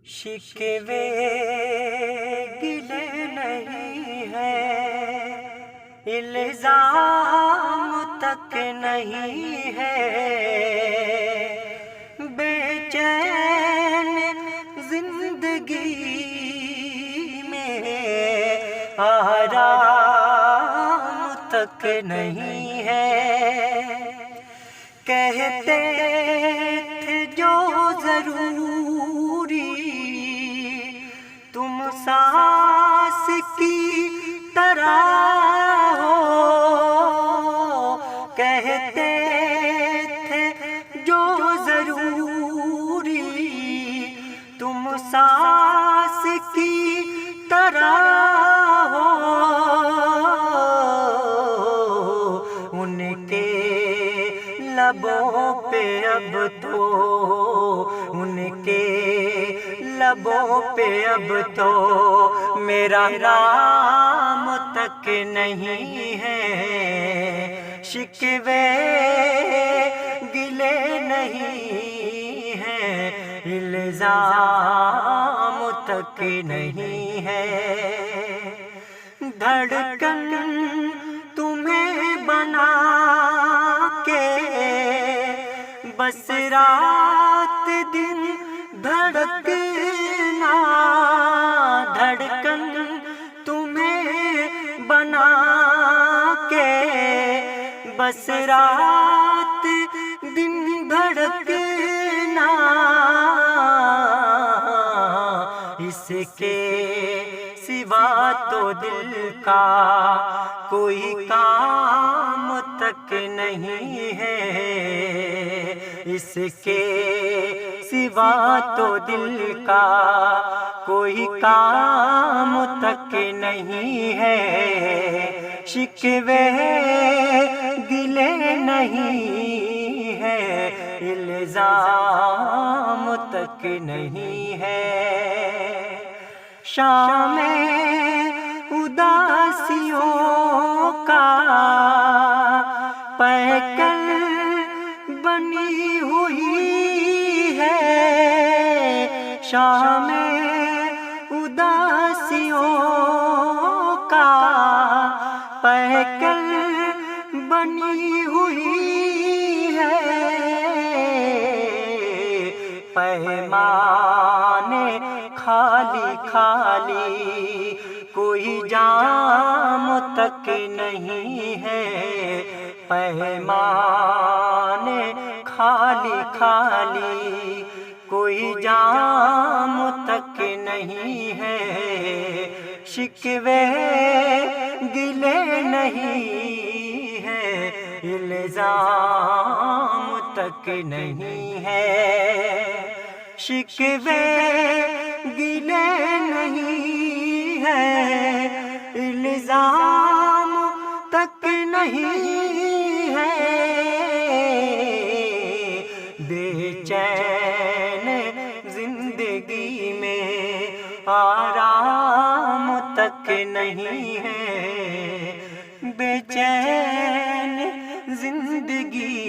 شکوے گلے نہیں ہے، الزام تک نہیں ہے، بے چین زندگی میں آرام تک نہیں ہے۔ کہتے تھے جو ضروری تم سانس کی طرح ہو، کہتے تھے جو ضروری تم سانس کی طرح ہو، ان کے لبوں پہ اب تو، ان کے لبوں پہ اب تو میرا نام تک نہیں ہے۔ شکوے گلے نہیں ہیں، الزام تک نہیں ہے۔ دھڑکن تمہیں بنا کے بس رات دن دھڑکنا، دھڑکن تمہیں بنا کے بس رات دن دھڑکنا، اس کے سوا تو دل کا کوئی کام تک نہیں ہے، اس کے سوا تو دل کا کوئی کام تک نہیں ہے۔ شکوے گلے نہیں ہے، الزام تک نہیں ہے۔ شام اداسیوں کا پیکر بنی ہوئی ہے، شام اداسیوں کا پیکر بنی ہوئی ہے، پیمانے خالی خالی کوئی جام تک نہیں ہے، پیمانے خالی خالی کوئی جام تک نہیں ہے۔ شکوے گلے نہیں ہے، الزام تک نہیں ہے۔ شکوے گلے نہیں ہے، الزام تک نہیں ہے، بے چین زندگی میں آرام تک نہیں ہے، بے چین زندگی